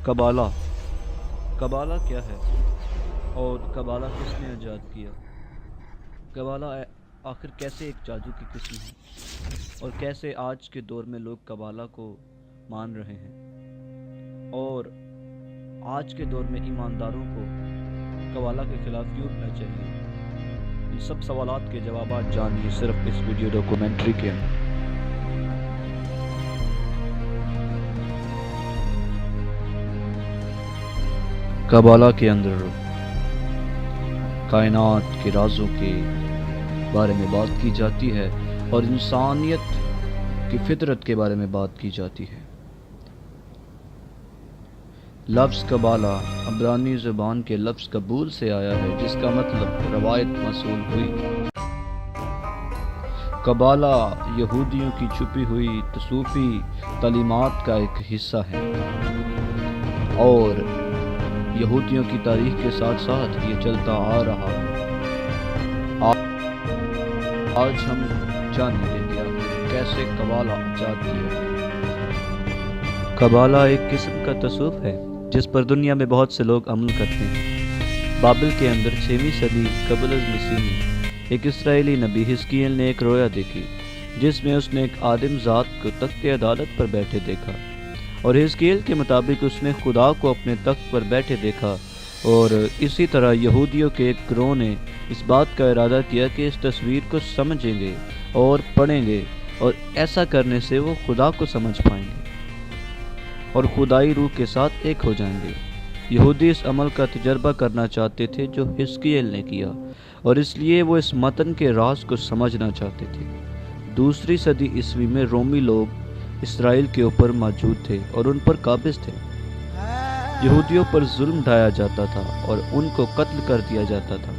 کبالا کبالا کیا ہے اور کبالا کس نے ایجاد کیا؟ کبالا آخر کیسے ایک جادو کی قسم ہے اور کیسے آج کے دور میں لوگ کبالا کو مان رہے ہیں اور آج کے دور میں ایمانداروں کو کبالا کے خلاف کیوں اٹھنا چاہیے؟ ان سب سوالات کے جوابات جانیے صرف اس ویڈیو ڈاکومنٹری کے اندر۔ کبالا کے اندر کائنات کے رازوں کے بارے میں بات کی جاتی ہے اور انسانیت کی فطرت کے بارے میں بات کی جاتی ہے۔ لفظ کبالا عبرانی زبان کے لفظ قبول سے آیا ہے جس کا مطلب روایت موصول ہوئی۔ کبالا یہودیوں کی چھپی ہوئی تصوفی تعلیمات کا ایک حصہ ہے اور یہودیوں کی تاریخ کے ساتھ ساتھ یہ چلتا آ رہا ہے۔ آج ہم جانیں گے کہ کیسے کبالا ایجاد کیا۔ کبالا ایک قسم کا تصوف ہے جس پر دنیا میں بہت سے لوگ عمل کرتے ہیں۔ بابل کے اندر 6ویں صدی قبل از مسیح میں ایک اسرائیلی نبی حزقیل نے ایک رویا دیکھی جس میں اس نے ایک آدم ذات کو تخت عدالت پر بیٹھے دیکھا، اور حزقیل کے مطابق اس نے خدا کو اپنے تخت پر بیٹھے دیکھا، اور اسی طرح یہودیوں کے ایک گروہ نے اس بات کا ارادہ کیا کہ اس تصویر کو سمجھیں گے اور پڑھیں گے، اور ایسا کرنے سے وہ خدا کو سمجھ پائیں گے اور خدائی روح کے ساتھ ایک ہو جائیں گے۔ یہودی اس عمل کا تجربہ کرنا چاہتے تھے جو حزقیل نے کیا، اور اس لیے وہ اس متن کے راز کو سمجھنا چاہتے تھے۔ 2 صدی عیسوی میں رومی لوگ اسرائیل کے اوپر موجود تھے اور ان پر قابض تھے۔ یہودیوں پر ظلم ڈھایا جاتا تھا اور ان کو قتل کر دیا جاتا تھا۔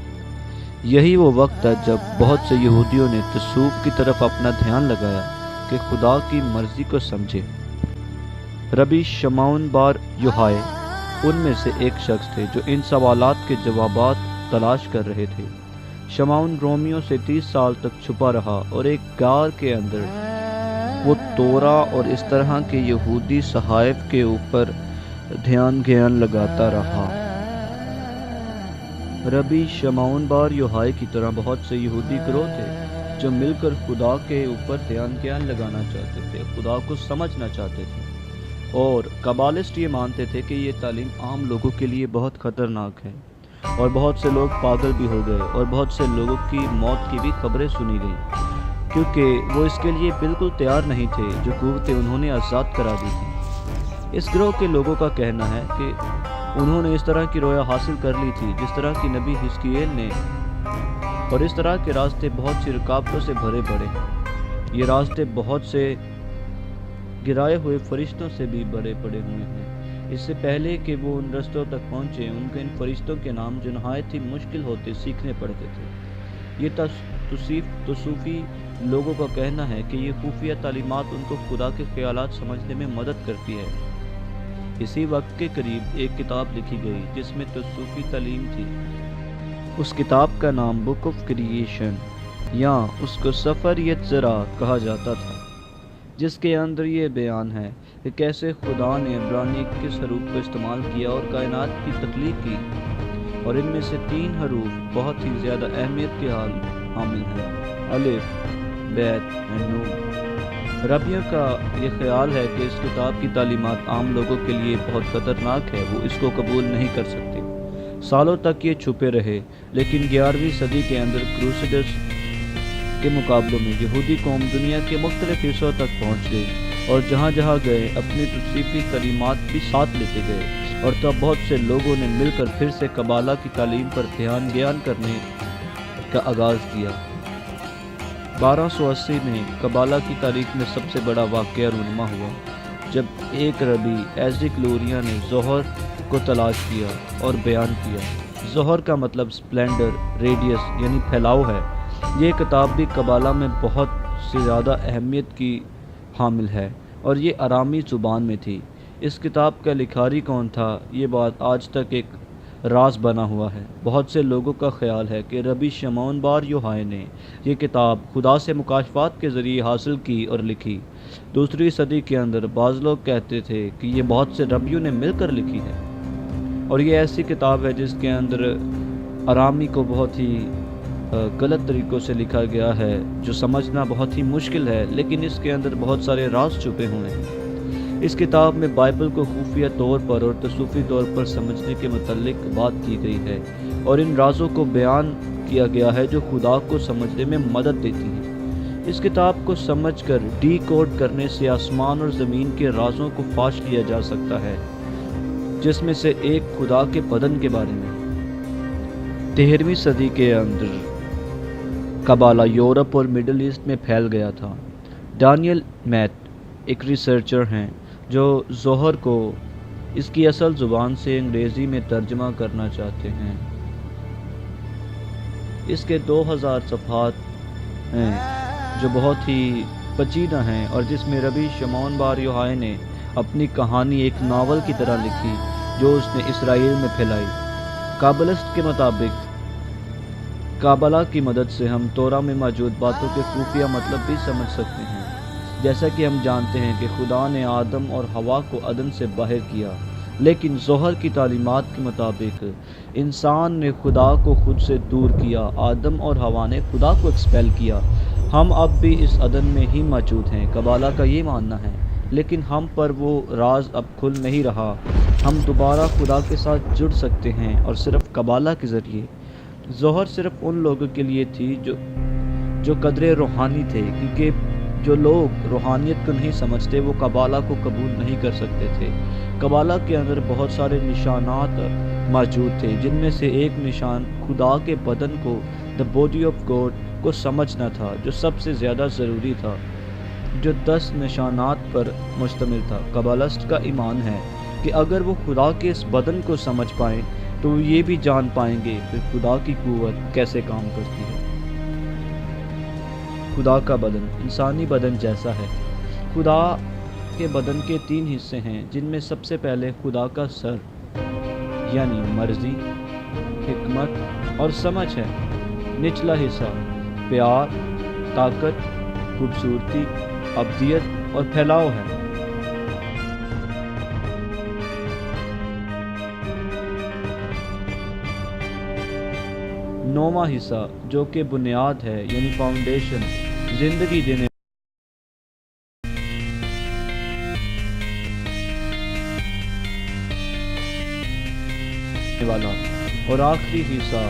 یہی وہ وقت تھا جب بہت سے یہودیوں نے تصوف کی طرف اپنا دھیان لگایا کہ خدا کی مرضی کو سمجھے۔ ربی شمعون بار یوحنا ان میں سے ایک شخص تھے جو ان سوالات کے جوابات تلاش کر رہے تھے۔ شمعون رومیوں سے 30 سال تک چھپا رہا اور ایک غار کے اندر وہ تورا اور اس طرح کے یہودی صحائف کے اوپر دھیان لگاتا رہا۔ ربی شمعون بار یوحنا کی طرح بہت سے یہودی گروہ تھے جو مل کر خدا کے اوپر دھیان لگانا چاہتے تھے، خدا کو سمجھنا چاہتے تھے، اور کبالسٹ یہ مانتے تھے کہ یہ تعلیم عام لوگوں کے لیے بہت خطرناک ہے، اور بہت سے لوگ پاگل بھی ہو گئے اور بہت سے لوگوں کی موت کی بھی خبریں سنی گئیں کیونکہ وہ اس کے لیے بالکل تیار نہیں تھے جو قوتیں انہوں نے آزاد کرا دی تھی۔ اس گروہ کے لوگوں کا کہنا ہے کہ انہوں نے اس طرح کی رویا حاصل کر لی تھی جس طرح کی نبی حزقیل نے، اور اس طرح کے راستے بہت سی رکاوٹوں سے بھرے پڑے ہیں۔ یہ راستے بہت سے گرائے ہوئے فرشتوں سے بھی بھرے پڑے ہوئے ہیں۔ اس سے پہلے کہ وہ ان رستوں تک پہنچے ان کے ان فرشتوں کے نام جو نہایت ہی مشکل ہوتے سیکھنے پڑتے تھے۔ یہ تصوفی لوگوں کا کہنا ہے کہ یہ خفیہ تعلیمات ان کو خدا کے خیالات سمجھنے میں مدد کرتی ہے۔ اسی وقت کے قریب ایک کتاب لکھی گئی جس میں تصوفی تعلیم تھی۔ اس کتاب کا نام بک آف کریشن یا اس کو سفر یتزرا کہا جاتا تھا، جس کے اندر یہ بیان ہے کہ کیسے خدا نے عبرانی 21 حروف کو استعمال کیا اور کائنات کی تخلیق کی، اور ان میں سے 3 حروف بہت ہی زیادہ اہمیت کے حامل ہیں: الف، بیت اور نون۔ ربیوں کا یہ خیال ہے کہ اس کتاب کی تعلیمات عام لوگوں کے لیے بہت خطرناک ہے، وہ اس کو قبول نہیں کر سکتے۔ سالوں تک یہ چھپے رہے، لیکن 11ویں صدی کے اندر کروسیڈرز کے مقابلوں میں یہودی قوم دنیا کے مختلف حصوں تک پہنچ گئی، اور جہاں جہاں گئے اپنی تصوفی تعلیمات بھی ساتھ لیتے گئے، اور تب بہت سے لوگوں نے مل کر پھر سے کبالا کی تعلیم پر دھیان کرنے کا آغاز کیا۔ 1280 میں کبالا کی تاریخ میں سب سے بڑا واقعہ رونما ہوا جب ایک ربی ایزک لوریا نے ظہر کو تلاش کیا اور بیان کیا۔ ظہر کا مطلب سپلینڈر، ریڈیس یعنی پھیلاؤ ہے۔ یہ کتاب بھی کبالا میں بہت سے زیادہ اہمیت کی حامل ہے اور یہ آرامی زبان میں تھی۔ اس کتاب کا لکھاری کون تھا، یہ بات آج تک ایک راز بنا ہوا ہے۔ بہت سے لوگوں کا خیال ہے کہ ربی شمعون بار یوحنا نے یہ کتاب خدا سے مکاشفات کے ذریعے حاصل کی اور لکھی۔ دوسری صدی کے اندر بعض لوگ کہتے تھے کہ یہ بہت سے ربیوں نے مل کر لکھی ہے، اور یہ ایسی کتاب ہے جس کے اندر آرامی کو بہت ہی غلط طریقوں سے لکھا گیا ہے، جو سمجھنا بہت ہی مشکل ہے، لیکن اس کے اندر بہت سارے راز چھپے ہوئے ہیں۔ اس کتاب میں بائبل کو خفیہ طور پر اور تصوفی طور پر سمجھنے کے متعلق بات کی گئی ہے، اور ان رازوں کو بیان کیا گیا ہے جو خدا کو سمجھنے میں مدد دیتی ہیں۔ اس کتاب کو سمجھ کر ڈی کوڈ کرنے سے آسمان اور زمین کے رازوں کو فاش کیا جا سکتا ہے، جس میں سے ایک خدا کے بدن کے بارے میں۔ 13ویں صدی کے اندر قبالہ یورپ اور مڈل ایسٹ میں پھیل گیا تھا۔ ڈانیل میت ایک ریسرچر ہیں جو ظہر کو اس کی اصل زبان سے انگریزی میں ترجمہ کرنا چاہتے ہیں۔ اس کے 2000 صفحات ہیں جو بہت ہی پیچیدہ ہیں، اور جس میں ربی شمعون بار یوحنا نے اپنی کہانی ایک ناول کی طرح لکھی جو اس نے اسرائیل میں پھیلائی۔ کابلسٹ کے مطابق قابلہ کی مدد سے ہم تورا میں موجود باتوں کے خفیہ مطلب بھی سمجھ سکتے ہیں۔ جیسا کہ ہم جانتے ہیں کہ خدا نے آدم اور حوا کو عدن سے باہر کیا، لیکن ظہر کی تعلیمات کے مطابق انسان نے خدا کو خود سے دور کیا۔ آدم اور حوا نے خدا کو ایکسپیل کیا۔ ہم اب بھی اس عدن میں ہی موجود ہیں، قبالہ کا یہ ماننا ہے، لیکن ہم پر وہ راز اب کھل نہیں رہا۔ ہم دوبارہ خدا کے ساتھ جڑ سکتے ہیں، اور صرف قبالہ کے ذریعے۔ ظہر صرف ان لوگوں کے لیے تھی جو قدرے روحانی تھے، کیونکہ جو لوگ روحانیت کو نہیں سمجھتے وہ قبالہ کو قبول نہیں کر سکتے تھے۔ قبالہ کے اندر بہت سارے نشانات موجود تھے، جن میں سے ایک نشان خدا کے بدن کو، the body of God کو سمجھنا تھا، جو سب سے زیادہ ضروری تھا، جو 10 نشانات پر مشتمل تھا۔ قبالسٹ کا ایمان ہے کہ اگر وہ خدا کے اس بدن کو سمجھ پائیں تو وہ یہ بھی جان پائیں گے کہ خدا کی قوت کیسے کام کرتی ہے۔ خدا کا بدن انسانی بدن جیسا ہے۔ خدا کے بدن کے 3 حصے ہیں، جن میں سب سے پہلے خدا کا سر یعنی مرضی، حکمت اور سمجھ ہے۔ نچلا حصہ پیار، طاقت، خوبصورتی، ابدیت اور پھیلاؤ ہے۔ نوواں حصہ جو کہ بنیاد ہے یعنی فاؤنڈیشن، زندگی دینے والا، اور آخری حصہ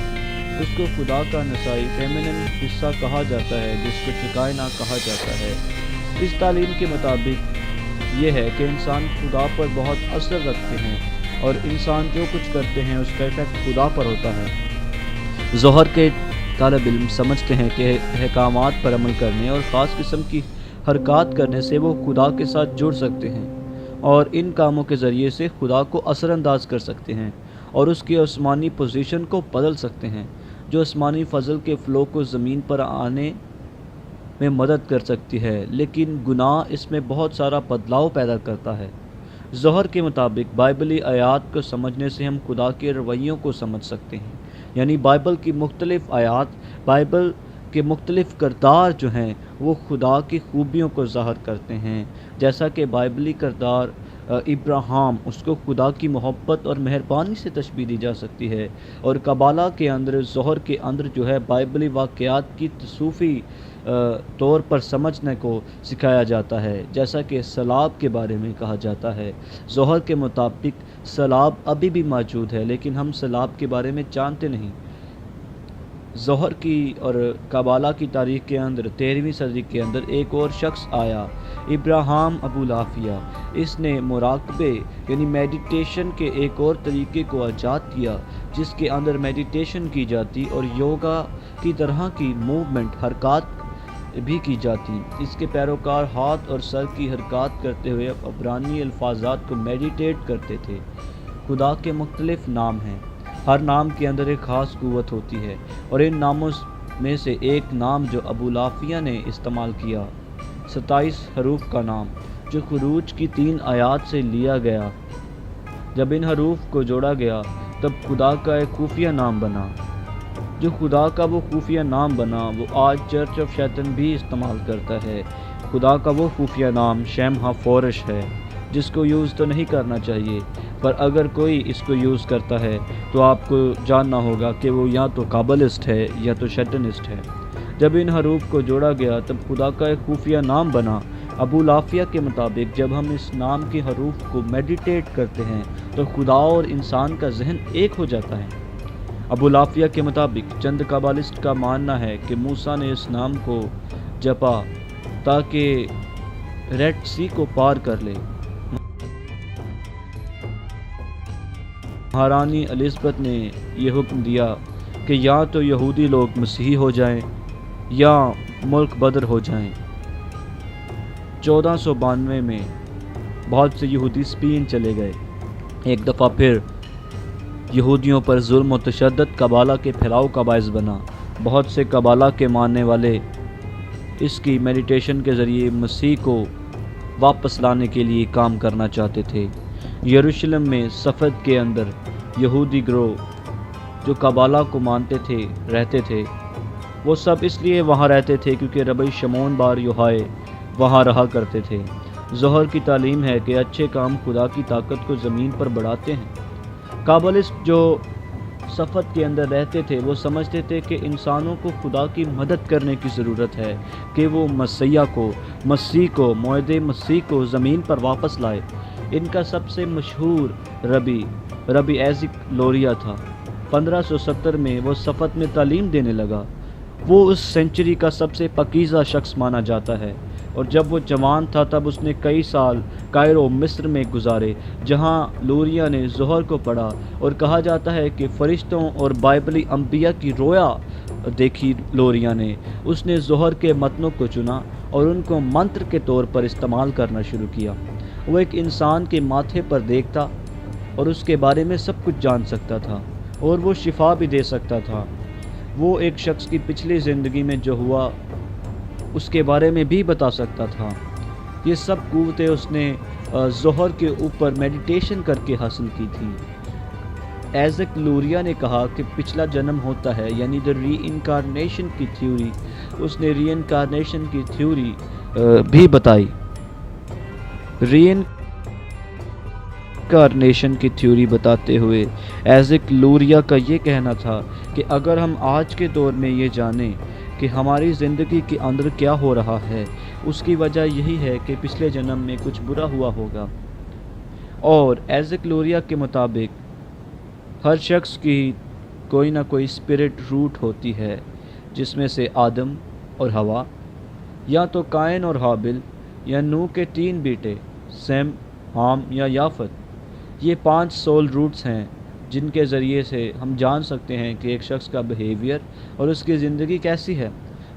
اس کو خدا کا نسائی فیمنن حصہ کہا جاتا ہے، جس کو شکائنا کہا جاتا ہے۔ اس تعلیم کے مطابق یہ ہے کہ انسان خدا پر بہت اثر رکھتے ہیں، اور انسان جو کچھ کرتے ہیں اس کا ایفیکٹ خدا پر ہوتا ہے۔ ظہر کے طالب علم سمجھتے ہیں کہ احکامات پر عمل کرنے اور خاص قسم کی حرکات کرنے سے وہ خدا کے ساتھ جڑ سکتے ہیں، اور ان کاموں کے ذریعے سے خدا کو اثر انداز کر سکتے ہیں اور اس کی آسمانی پوزیشن کو بدل سکتے ہیں، جو آسمانی فضل کے فلو کو زمین پر آنے میں مدد کر سکتی ہے، لیکن گناہ اس میں بہت سارا بدلاؤ پیدا کرتا ہے۔ ظہر کے مطابق بائبلی آیات کو سمجھنے سے ہم خدا کے رویوں کو سمجھ سکتے ہیں، یعنی بائبل کی مختلف آیات، بائبل کے مختلف کردار جو ہیں وہ خدا کی خوبیوں کو ظاہر کرتے ہیں، جیسا کہ بائبلی کردار ابراہیم، اس کو خدا کی محبت اور مہربانی سے تشبیہ دی جا سکتی ہے، اور قبالہ کے اندر، ظہر کے اندر جو ہے بائبلی واقعات کی تصوفی طور پر سمجھنے کو سکھایا جاتا ہے، جیسا کہ صلاب کے بارے میں کہا جاتا ہے۔ ظہر کے مطابق صلاب ابھی بھی موجود ہے، لیکن ہم صلاب کے بارے میں جانتے نہیں۔ ظہر کی اور قبالہ کی تاریخ کے اندر 13ویں صدی کے اندر ایک اور شخص آیا، ابراہیم ابولافیہ۔ اس نے مراقبے یعنی میڈیٹیشن کے ایک اور طریقے کو ایجاد کیا، جس کے اندر میڈیٹیشن کی جاتی اور یوگا کی طرح کی موومنٹ، حرکات بھی کی جاتی۔ اس کے پیروکار ہاتھ اور سر کی حرکات کرتے ہوئے عبرانی الفاظات کو میڈیٹیٹ کرتے تھے۔ خدا کے مختلف نام ہیں، ہر نام کے اندر ایک خاص قوت ہوتی ہے، اور ان ناموں میں سے ایک نام جو ابولافیہ نے استعمال کیا، 27 حروف کا نام، جو خروج کی 3 آیات سے لیا گیا۔ جب ان حروف کو جوڑا گیا تب خدا کا ایک خفیہ نام بنا۔ جو خدا کا وہ خفیہ نام بنا وہ آج چرچ آف شیطن بھی استعمال کرتا ہے۔ خدا کا وہ خفیہ نام شیمہا فورش ہے، جس کو یوز تو نہیں کرنا چاہیے، پر اگر کوئی اس کو یوز کرتا ہے تو آپ کو جاننا ہوگا کہ وہ یا تو کابلسٹ ہے یا تو شیطنسٹ ہے۔ جب ان حروف کو جوڑا گیا تب خدا کا ایک خفیہ نام بنا۔ ابو لافیہ کے مطابق جب ہم اس نام کے حروف کو میڈیٹیٹ کرتے ہیں تو خدا اور انسان کا ذہن ایک ہو جاتا ہے۔ ابو لافیہ کے مطابق چند قبالسٹ کا ماننا ہے کہ موسیٰ نے اس نام کو جپا تاکہ ریڈ سی کو پار کر لے۔ مہارانی الزبتھ نے یہ حکم دیا کہ یا تو یہودی لوگ مسیحی ہو جائیں یا ملک بدر ہو جائیں۔ 1492 میں بہت سے یہودی اسپین چلے گئے۔ ایک دفعہ پھر یہودیوں پر ظلم و تشدد قبالہ کے پھیلاؤ کا باعث بنا۔ بہت سے قبالہ کے ماننے والے اس کی میڈیٹیشن کے ذریعے مسیح کو واپس لانے کے لیے کام کرنا چاہتے تھے۔ یروشلم میں صفد کے اندر یہودی گروہ جو قبالہ کو مانتے تھے رہتے تھے۔ وہ سب اس لیے وہاں رہتے تھے کیونکہ ربی شمعون بار یوحائے وہاں رہا کرتے تھے۔ ظہر کی تعلیم ہے کہ اچھے کام خدا کی طاقت کو زمین پر بڑھاتے ہیں۔ قابلسٹ جو صفت کے اندر رہتے تھے وہ سمجھتے تھے کہ انسانوں کو خدا کی مدد کرنے کی ضرورت ہے کہ وہ مسیح کو موعد مسیح کو زمین پر واپس لائے۔ ان کا سب سے مشہور ربی ایزک لوریا تھا۔ 1570 میں وہ صفت میں تعلیم دینے لگا۔ وہ اس سینچری کا سب سے پاکیزہ شخص مانا جاتا ہے، اور جب وہ جوان تھا تب اس نے کئی سال کائرو مصر میں گزارے، جہاں لوریا نے ظہر کو پڑھا، اور کہا جاتا ہے کہ فرشتوں اور بائبلی انبیاء کی رویا دیکھی لوریا نے۔ اس نے ظہر کے متنوں کو چنا اور ان کو منتر کے طور پر استعمال کرنا شروع کیا۔ وہ ایک انسان کے ماتھے پر دیکھتا اور اس کے بارے میں سب کچھ جان سکتا تھا، اور وہ شفا بھی دے سکتا تھا۔ وہ ایک شخص کی پچھلی زندگی میں جو ہوا اس کے بارے میں بھی بتا سکتا تھا۔ یہ سب قوتیں اس نے ظہر کے اوپر میڈیٹیشن کر کے حاصل کی تھی۔ ایزک لوریا نے کہا کہ پچھلا جنم ہوتا ہے، یعنی ری انکارنیشن کی تھیوری۔ اس نے ری انکارنیشن کی تھیوری بھی بتائی۔ ری انکارنیشن کی تھیوری بتاتے ہوئے ایزک لوریا کا یہ کہنا تھا کہ اگر ہم آج کے دور میں یہ جانیں کہ ہماری زندگی کے اندر کیا ہو رہا ہے، اس کی وجہ یہی ہے کہ پچھلے جنم میں کچھ برا ہوا ہوگا۔ اور ایزک لوریا کے مطابق ہر شخص کی کوئی نہ کوئی اسپرٹ روٹ ہوتی ہے، جس میں سے آدم اور حوا، یا تو قائن اور حابل، یا نوح کے 3 بیٹے سیم، حام یا یافت۔ یہ 5 سول روٹس ہیں جن کے ذریعے سے ہم جان سکتے ہیں کہ ایک شخص کا بیہیویئر اور اس کی زندگی کیسی ہے۔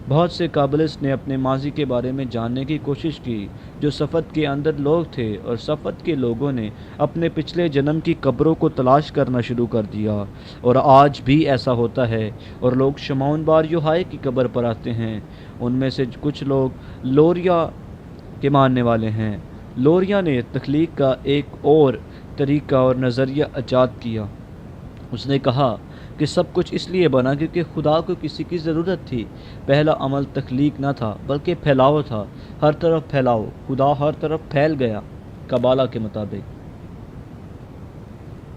بہت سے قابلسٹ نے اپنے ماضی کے بارے میں جاننے کی کوشش کی جو صفت کے اندر لوگ تھے، اور صفت کے لوگوں نے اپنے پچھلے جنم کی قبروں کو تلاش کرنا شروع کر دیا، اور آج بھی ایسا ہوتا ہے، اور لوگ شمعون بار یوحائے کی قبر پر آتے ہیں۔ ان میں سے کچھ لوگ لوریا کے ماننے والے ہیں۔ لوریا نے تخلیق کا ایک اور طریقہ اور نظریہ ایجاد کیا۔ اس نے کہا کہ سب کچھ اس لیے بنا کیونکہ خدا کو کسی کی ضرورت تھی۔ پہلا عمل تخلیق نہ تھا بلکہ پھیلاؤ تھا۔ ہر طرف پھیلاؤ، خدا ہر طرف پھیل گیا۔ قبالہ کے مطابق،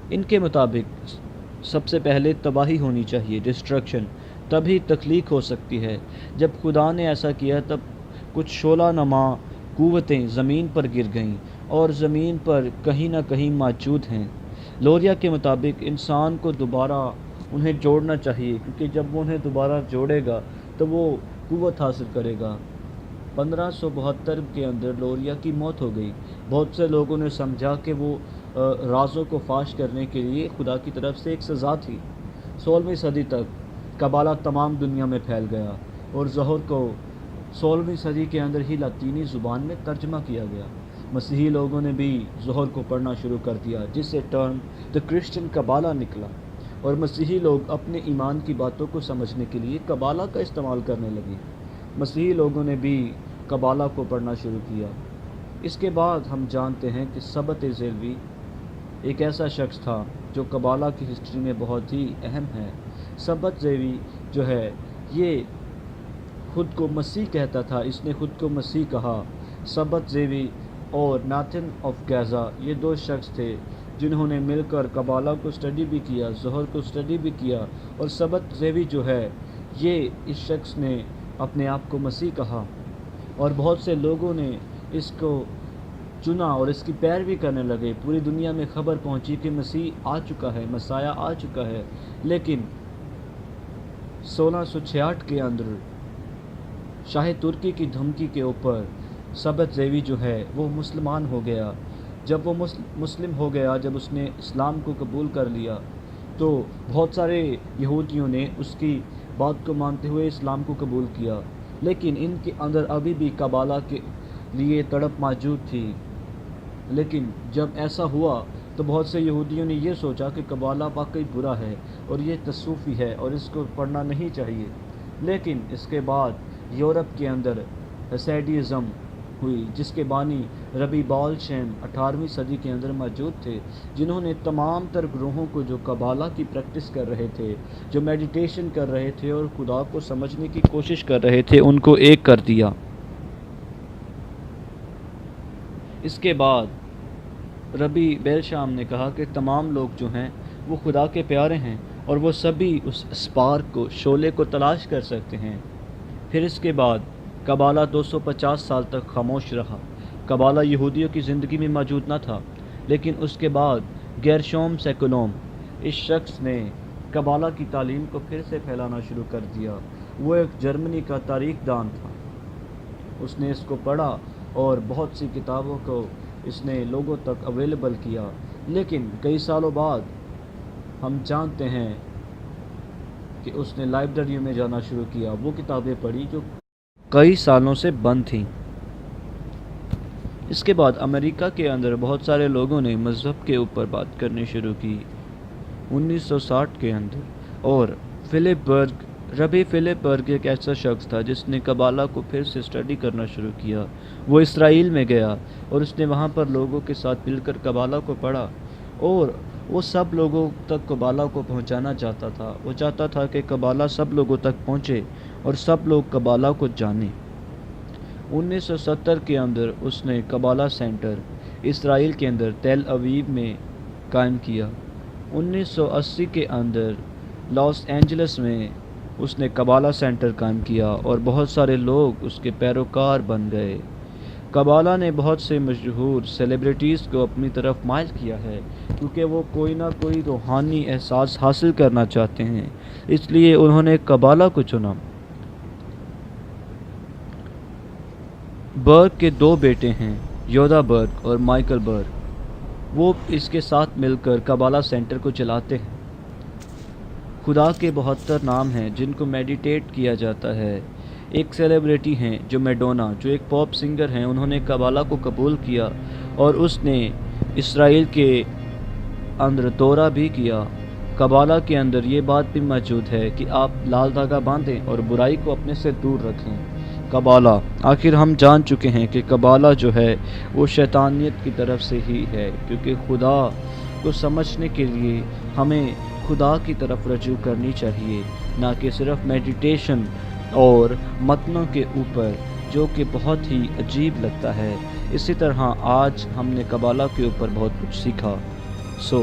ان کے مطابق سب سے پہلے تباہی ہونی چاہیے، ڈسٹرکشن، تبھی تخلیق ہو سکتی ہے۔ جب خدا نے ایسا کیا تب کچھ شعلہ نما قوتیں زمین پر گر گئیں اور زمین پر کہیں نہ کہیں موجود ہیں۔ لوریا کے مطابق انسان کو دوبارہ انہیں جوڑنا چاہیے، کیونکہ جب وہ انہیں دوبارہ جوڑے گا تو وہ قوت حاصل کرے گا۔ 1572 کے اندر لوریا کی موت ہو گئی۔ بہت سے لوگوں نے سمجھا کہ وہ رازوں کو فاش کرنے کے لیے خدا کی طرف سے ایک سزا تھی۔ 16ویں صدی تک قبالہ تمام دنیا میں پھیل گیا، اور ظہر کو 16ویں صدی کے اندر ہی لاطینی زبان میں ترجمہ کیا گیا۔ مسیحی لوگوں نے بھی ظہر کو پڑھنا شروع کر دیا، جس سے ٹرم دی کرسچن قبالہ نکلا، اور مسیحی لوگ اپنے ایمان کی باتوں کو سمجھنے کے لیے قبالہ کا استعمال کرنے لگے۔ مسیحی لوگوں نے بھی قبالہ کو پڑھنا شروع کیا۔ اس کے بعد ہم جانتے ہیں کہ سبت ذیلوی ایک ایسا شخص تھا جو کبالا کی ہسٹری میں بہت ہی اہم ہے۔ سبت زیوی جو ہے یہ خود کو مسیح کہتا تھا، اس نے خود کو مسیح کہا۔ سبت زیوی اور ناتھن آف گیزا یہ دو شخص تھے جنہوں نے مل کر کبالا کو اسٹڈی بھی کیا، ظہر کو اسٹڈی بھی کیا، اور سبت زیوی جو ہے یہ اس شخص نے اپنے آپ کو مسیح کہا، اور بہت سے لوگوں نے اس کو چنا اور اس کی پیروی کرنے لگے۔ پوری دنیا میں خبر پہنچی کہ مسیح آ چکا ہے، مسیح آ چکا ہے، لیکن 1666 کے اندر شاہ ترکی کی دھمکی کے اوپر سبت زیوی جو ہے وہ مسلمان ہو گیا۔ جب وہ مسلم ہو گیا، جب اس نے اسلام کو قبول کر لیا، تو بہت سارے یہودیوں نے اس کی بات کو مانتے ہوئے اسلام کو قبول کیا، لیکن ان کے اندر ابھی بھی کبالا کے لیے تڑپ موجود تھی۔ لیکن جب ایسا ہوا تو بہت سے یہودیوں نے یہ سوچا کہ کبالا واقعی برا ہے اور یہ تصوفی ہے اور اس کو پڑھنا نہیں چاہیے۔ لیکن اس کے بعد یورپ کے اندر ہسیڈیزم ہوئی، جس کے بانی ربی بالشیم 18ویں صدی کے اندر موجود تھے، جنہوں نے تمام تر گروہوں کو جو کبالا کی پریکٹس کر رہے تھے، جو میڈیٹیشن کر رہے تھے اور خدا کو سمجھنے کی کوشش کر رہے تھے، ان کو ایک کر دیا۔ اس کے بعد ربی بیلشام نے کہا کہ تمام لوگ جو ہیں وہ خدا کے پیارے ہیں اور وہ سبھی اس اسپارک کو، شعلے کو تلاش کر سکتے ہیں۔ پھر اس کے بعد کبالا 250 سال تک خاموش رہا۔ کبالا یہودیوں کی زندگی میں موجود نہ تھا، لیکن اس کے بعد گیرشوم سیکولوم اس شخص نے کبالا کی تعلیم کو پھر سے پھیلانا شروع کر دیا۔ وہ ایک جرمنی کا تاریخ دان تھا، اس نے اس کو پڑھا اور بہت سی کتابوں کو اس نے لوگوں تک اویلیبل کیا، لیکن کئی سالوں بعد ہم جانتے ہیں کہ اس نے لائبریریوں میں جانا شروع کیا، وہ کتابیں پڑھی جو کئی سالوں سے بند تھیں۔ اس کے بعد امریکہ کے اندر بہت سارے لوگوں نے مذہب کے اوپر بات کرنی شروع کی 1960 کے اندر، اور ربی فلپ برگ ایک ایسا شخص تھا جس نے کبالا کو پھر سے اسٹڈی کرنا شروع کیا۔ وہ اسرائیل میں گیا اور اس نے وہاں پر لوگوں کے ساتھ مل کر کبالا کو پڑھا، اور وہ سب لوگوں تک کبالا کو پہنچانا چاہتا تھا۔ وہ چاہتا تھا کہ کبالا سب لوگوں تک پہنچے اور سب لوگ کبالا کو جانیں۔ 1970 کے اندر اس نے کبالا سینٹر اسرائیل کے اندر تیل اویو میں قائم کیا۔ 1980 کے اندر لاس اینجلس میں اس نے کبالا سینٹر قائم کیا اور بہت سارے لوگ اس کے پیروکار بن گئے۔ کبالا نے بہت سے مشہور سیلیبریٹیز کو اپنی طرف مائل کیا ہے، کیونکہ وہ کوئی نہ کوئی روحانی احساس حاصل کرنا چاہتے ہیں، اس لیے انہوں نے کبالا کو چنا۔ برگ کے دو بیٹے ہیں، یودا برگ اور مائیکل برگ، وہ اس کے ساتھ مل کر کبالا سینٹر کو چلاتے ہیں۔ خدا کے 72 نام ہیں جن کو میڈیٹیٹ کیا جاتا ہے۔ ایک سیلیبریٹی ہیں جو میڈونا، جو ایک پاپ سنگر ہیں، انہوں نے کبالا کو قبول کیا اور اس نے اسرائیل کے اندر دورہ بھی کیا۔ کبالا کے اندر یہ بات بھی موجود ہے کہ آپ لال دھاگا باندھیں اور برائی کو اپنے سے دور رکھیں۔ کبالا، آخر ہم جان چکے ہیں کہ کبالا جو ہے وہ شیطانیت کی طرف سے ہی ہے، کیونکہ خدا کو سمجھنے کے لیے ہمیں خدا کی طرف رجوع کرنی چاہیے، نہ کہ صرف میڈیٹیشن اور متنوں کے اوپر، جو کہ بہت ہی عجیب لگتا ہے۔ اسی طرح آج ہم نے کبالا کے اوپر بہت کچھ سیکھا۔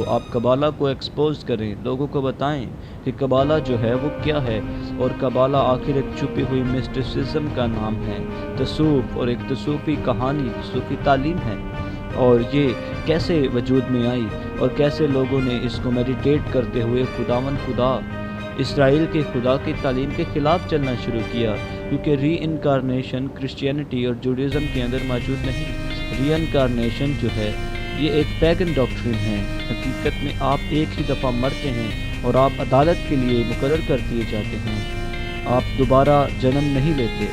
آپ کبالا کو ایکسپوز کریں، لوگوں کو بتائیں کہ کبالا جو ہے وہ کیا ہے، اور کبالا آخر ایک چھپی ہوئی مسٹسزم کا نام ہے، تصوف، اور ایک تصوفی کہانی، تصوفی تعلیم ہے، اور یہ کیسے وجود میں آئی اور کیسے لوگوں نے اس کو میڈیٹیٹ کرتے ہوئے خدا اسرائیل کے خدا کی تعلیم کے خلاف چلنا شروع کیا، کیونکہ ری انکارنیشن کرسچینٹی اور جوڈیزم کے اندر موجود نہیں۔ ری انکارنیشن جو ہے یہ ایک پیگن ڈاکٹرین ہے۔ حقیقت میں آپ ایک ہی دفعہ مرتے ہیں اور آپ عدالت کے لیے مقرر کر دیے جاتے ہیں، آپ دوبارہ جنم نہیں لیتے،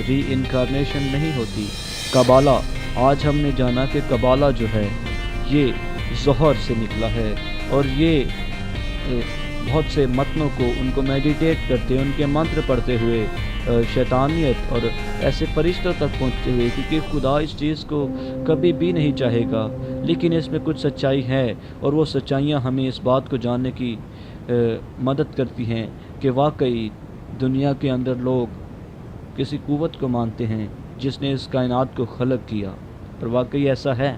ری انکارنیشن نہیں ہوتی۔ کبالا، آج ہم نے جانا کہ کبالا جو ہے یہ ظہر سے نکلا ہے، اور یہ بہت سے متنوں کو ان کو میڈیٹیٹ کرتے، ان کے منتر پڑھتے ہوئے شیطانیت اور ایسے فرشتوں تک پہنچتے ہوئے، کیونکہ خدا اس چیز کو کبھی بھی نہیں چاہے گا لیکن اس میں کچھ سچائی ہے، اور وہ سچائیاں ہمیں اس بات کو جاننے کی مدد کرتی ہیں کہ واقعی دنیا کے اندر لوگ کسی قوت کو مانتے ہیں جس نے اس کائنات کو خلق کیا، اور واقعی ایسا ہے۔